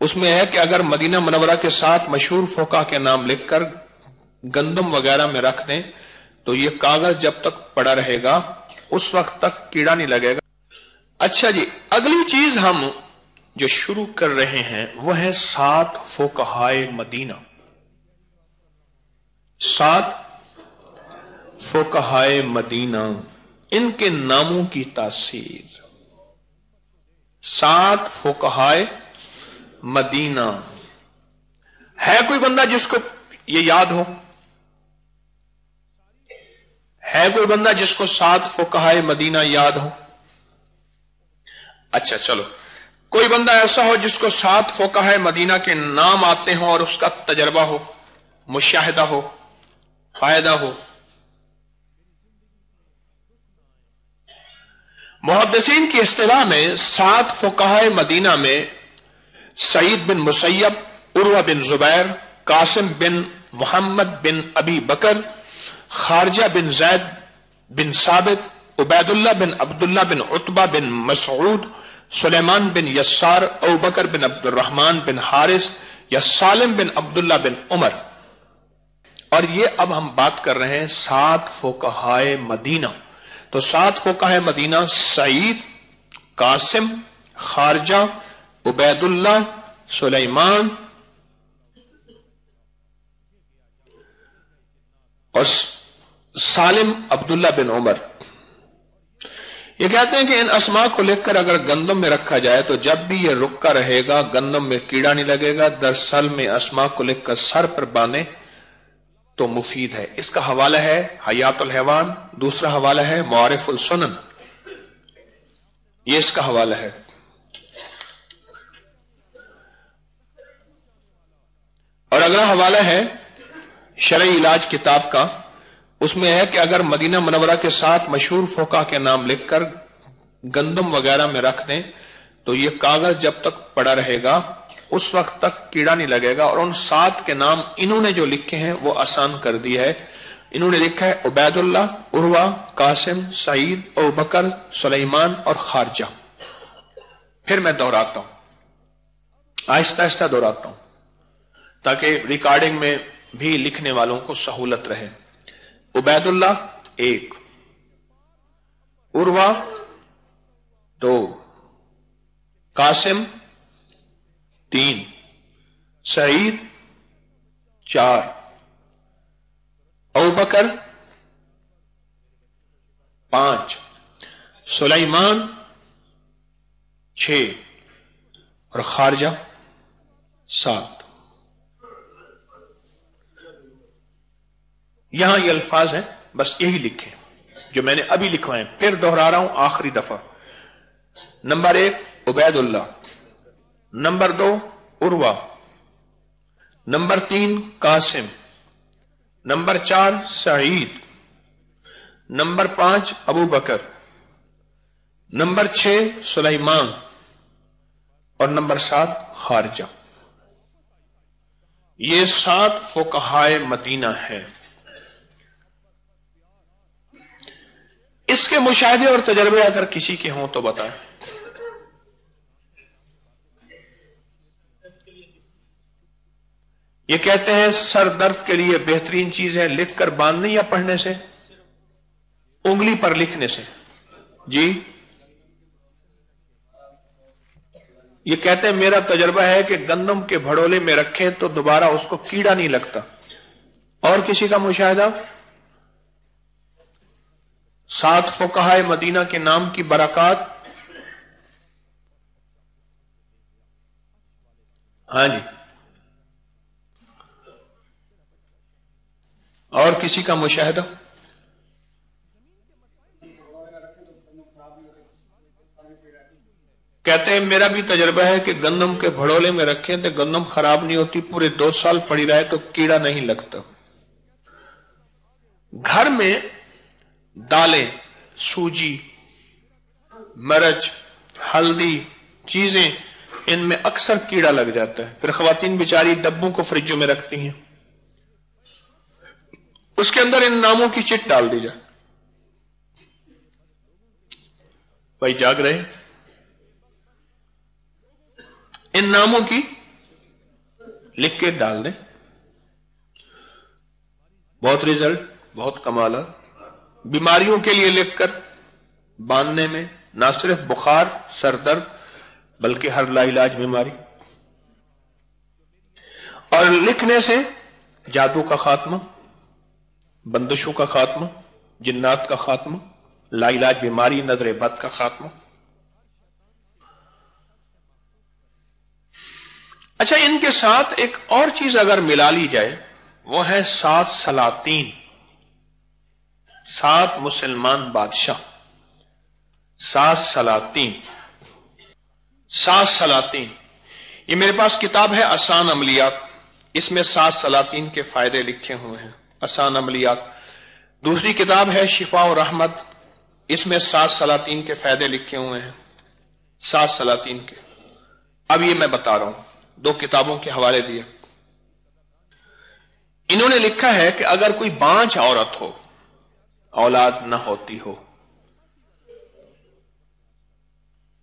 اس میں ہے کہ اگر مدینہ منورہ کے ساتھ مشہور فقہا کے نام لکھ کر گندم وغیرہ میں رکھ دیں تو یہ کاغذ جب تک پڑا رہے گا اس وقت تک کیڑا نہیں لگے گا۔ اچھا جی، اگلی چیز ہم جو شروع کر رہے ہیں وہ ہے 7 فقہائے مدینہ۔ 7 فقہائے مدینہ، ان کے ناموں کی تاثیر۔ 7 فقہائے مدینہ، ہے کوئی بندہ جس کو یہ یاد ہو؟ ہے کوئی بندہ جس کو 7 فقہائے مدینہ یاد ہو؟ اچھا چلو، کوئی بندہ ایسا ہو جس کو 7 فقہائے مدینہ کے نام آتے ہوں اور اس کا تجربہ ہو، مشاہدہ ہو، فائدہ ہو۔ محدثین کی اصطلاح میں 7 فقہائے مدینہ میں سعید بن مسیب، عروہ بن زبیر، قاسم بن محمد بن ابی بکر، خارجہ بن زید بن ثابت، عبید اللہ بن عبداللہ بن عتبہ بن مسعود، سلیمان بن یسار، ابو بکر بن عبد الرحمن بن حارث یا سالم بن عبداللہ بن عمر۔ اور یہ اب ہم بات کر رہے ہیں 7 فقہائے مدینہ۔ تو 7 فقہائے مدینہ سعید، قاسم، خارجہ، عبید اللہ، سلیمان اور سالم عبداللہ بن عمر۔ یہ کہتے ہیں کہ ان اسماء کو لکھ کر اگر گندم میں رکھا جائے تو جب بھی یہ رکا رہے گا گندم میں کیڑا نہیں لگے گا۔ دراصل میں اسماء کو لکھ کر سر پر باندھیں تو مفید ہے۔ اس کا حوالہ ہے حیات الحیوان، دوسرا حوالہ ہے معارف السنن، یہ اس کا حوالہ ہے۔ اور اگلا حوالہ ہے شرعی علاج کتاب کا، اس میں ہے کہ اگر مدینہ منورہ کے ساتھ مشہور فقہا کے نام لکھ کر گندم وغیرہ میں رکھ دیں تو یہ کاغذ جب تک پڑا رہے گا اس وقت تک کیڑا نہیں لگے گا۔ اور ان 7 کے نام انہوں نے جو لکھے ہیں وہ آسان کر دی ہے۔ انہوں نے لکھا ہے عبید اللہ، عروہ، قاسم، سعید، ابو بکر، سلیمان اور خارجہ۔ پھر میں دہراتا ہوں، آہستہ آہستہ دہراتا ہوں تاکہ ریکارڈنگ میں بھی لکھنے والوں کو سہولت رہے۔ عبید اللہ 1، عروہ 2، قاسم 3، سعید 4، ابو بکر 5، سلیمان 6 اور خارجہ 7۔ یہاں یہ الفاظ ہیں، بس یہی لکھیں جو میں نے ابھی لکھوائے ہیں، پھر دہرا رہا ہوں آخری دفعہ۔ نمبر 1 عبید اللہ، نمبر 2 عروہ، نمبر 3 قاسم، نمبر 4 سعید، نمبر 5 ابو بکر، نمبر 6 سلیمان اور نمبر 7 خارجہ۔ یہ 7 فقہائے مدینہ ہے۔ اس کے مشاہدے اور تجربے اگر کسی کے ہوں تو بتائیں۔ یہ کہتے ہیں سر درد کے لیے بہترین چیز ہے لکھ کر باندھنے یا پڑھنے سے؟ انگلی پر لکھنے سے جی۔ یہ کہتے ہیں میرا تجربہ ہے کہ گندم کے بھڑولے میں رکھے تو دوبارہ اس کو کیڑا نہیں لگتا۔ اور کسی کا مشاہدہ؟ 7 فقہائے مدینہ کے نام کی برکات؟ ہاں جی، اور کسی کا مشاہدہ؟ کہتے ہیں میرا بھی تجربہ ہے کہ گندم کے بھڑولے میں رکھیں تو گندم خراب نہیں ہوتی، پورے 2 سال پڑی رہے تو کیڑا نہیں لگتا۔ گھر میں دالیں، سوجی، مرچ، ہلدی چیزیں، ان میں اکثر کیڑا لگ جاتا ہے، پھر خواتین بیچاری ڈبوں کو فریجوں میں رکھتی ہیں، اس کے اندر ان ناموں کی چٹ ڈال دی جائے۔ بھائی جاگ رہے؟ ان ناموں کی لکھ کے ڈال دیں. بہت رزلٹ، بہت کمالات. بیماریوں کے لیے لکھ کر باندھنے میں نہ صرف بخار سر درد بلکہ ہر لا علاج بیماری. اور لکھنے سے جادو کا خاتمہ، بندشوں کا خاتمہ، جنات کا خاتمہ، لا علاج بیماری نظر بد کا خاتمہ. اچھا، ان کے ساتھ ایک اور چیز اگر ملا لی جائے وہ ہے 7 سلاطین، 7 مسلمان بادشاہ. 7 سلاطین، 7 سلاطین. یہ میرے پاس کتاب ہے آسان عملیات، اس میں 7 سلاطین کے فائدے لکھے ہوئے ہیں. آسان عملیات. دوسری کتاب ہے شفا و رحمت، اس میں 7 سلاطین کے فائدے لکھے ہوئے ہیں. 7 سلاطین کے. اب یہ میں بتا رہا ہوں، 2 کتابوں کے حوالے دیے. انہوں نے لکھا ہے کہ اگر کوئی بانجھ عورت ہو، اولاد نہ ہوتی ہو،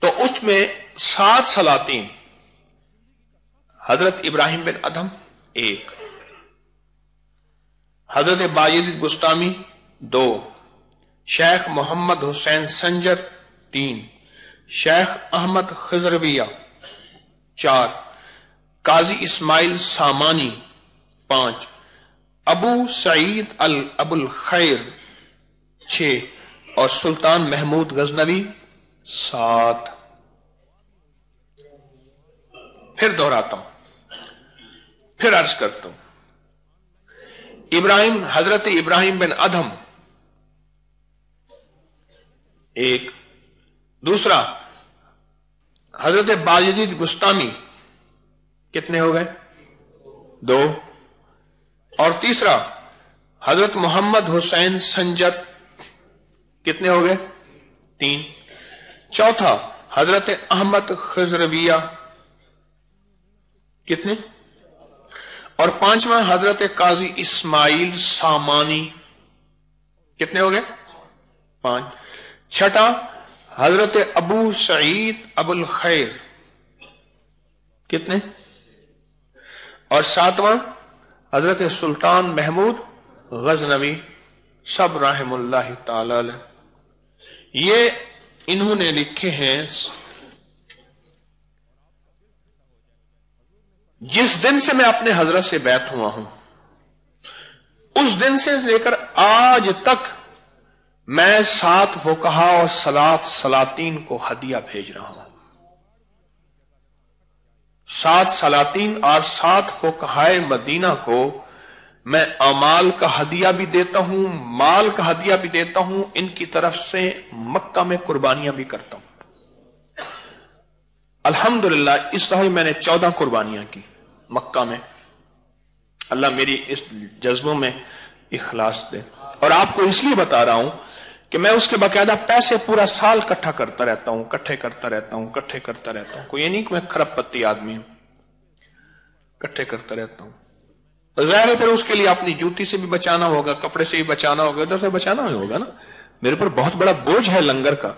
تو اس میں 7 سلاطین. حضرت ابراہیم بن ادہم 1، حضرت باجید بستامی 2، شیخ محمد حسین سنجر 3، شیخ احمد خضرویہ 4، قاضی اسماعیل سامانی 5، ابو سعید ابو الخیر 6، اور سلطان محمود غزنوی 7. پھر دہراتا ہوں، پھر عرض کرتا ہوں. حضرت ابراہیم بن ادہم 1، دوسرا حضرت باجید بستامی کتنے ہو گئے؟ 2، اور تیسرا حضرت محمد حسین سنجر کتنے ہو گئے؟ 3، چوتھا حضرت احمد خضرویہ کتنے؟ اور 5واں حضرت قاضی اسماعیل سامانی کتنے ہو گئے؟ 5. چھٹا حضرت ابو سعید ابو الخیر کتنے؟ اور 7واں حضرت سلطان محمود غزنوی، سب رحم اللہ تعالی علیہ. یہ انہوں نے لکھے ہیں. جس دن سے میں اپنے حضرت سے بیعت ہوا ہوں، اس دن سے لے کر آج تک میں 7 فقہا اور 7 سلاطین کو ہدیہ بھیج رہا ہوں. 7 سلاطین اور 7 فقہائے مدینہ کو میں اعمال کا ہدیہ بھی دیتا ہوں، مال کا ہدیہ بھی دیتا ہوں. ان کی طرف سے مکہ میں قربانیاں بھی کرتا ہوں. الحمدللہ اس دفعہ میں نے 14 قربانیاں کی مکہ میں. اللہ میری اس جذبوں میں اخلاص دے. اور آپ کو اس لیے بتا رہا ہوں کہ میں اس کے باقاعدہ پیسے پورا سال اکٹھا کرتا رہتا ہوں، اکٹھے کرتا رہتا ہوں. کوئی یہ نہیں کہ میں کھرب پتی آدمی ہوں، اکٹھے کرتا رہتا ہوں. ظاہر ہے پھر اس کے لیے اپنی جوتی سے بھی بچانا ہوگا، کپڑے سے بھی بچانا ہوگا، ادھر سے بچانا ہوگا نا. میرے پر بہت بڑا بوجھ ہے لنگر کا،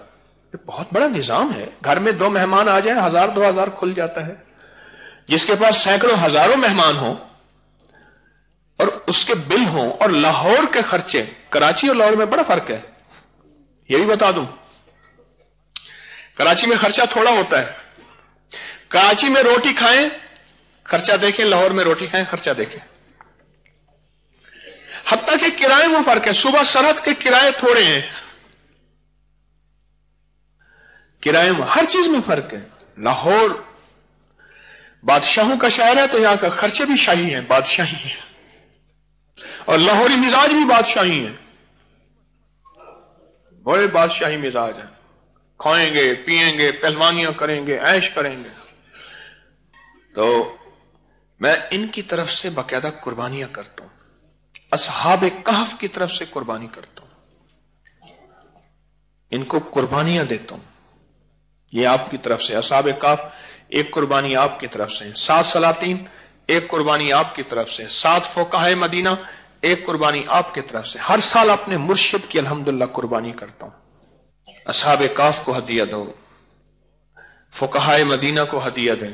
بہت بڑا نظام ہے. گھر میں 2 مہمان آ جائیں 1000-2000 کھل جاتا ہے. جس کے پاس سینکڑوں ہزاروں مہمان ہوں اور اس کے بل ہوں، اور لاہور کے خرچے، کراچی اور لاہور میں بڑا فرق ہے، یہ بھی بتا دوں. کراچی میں خرچہ تھوڑا ہوتا ہے. کراچی میں روٹی کھائیں خرچہ دیکھیں، لاہور میں روٹی کھائیں خرچہ دیکھیں. حتیٰ کہ کرائے میں فرق ہے. صبح سرحد کے کرائے تھوڑے ہیں، کرائے میں ہر چیز میں فرق ہے. لاہور بادشاہوں کا شہر ہے تو یہاں کا خرچے بھی شاہی ہیں، بادشاہی ہیں، اور لاہوری مزاج بھی بادشاہی ہیں، بڑے بادشاہی مزاج ہیں. کھائیں گے، پیئیں گے، پہلوانیاں کریں گے، عیش کریں گے. تو میں ان کی طرف سے باقاعدہ قربانیاں کرتا ہوں. اصحاب کہف کی طرف سے قربانی کرتا ہوں، ان کو قربانیاں دیتا ہوں. یہ آپ کی طرف سے اصحاب کہف، ایک قربانی آپ کی طرف سے. 7 سلاطین، ایک قربانی آپ کی طرف سے. 7 فقہائے مدینہ، ایک قربانی آپ کی طرف سے. ہر سال اپنے مرشد کی الحمدللہ قربانی کرتا ہوں. اصحاب کہف کو ہدیہ دو، فقہائے مدینہ کو ہدیہ دیں.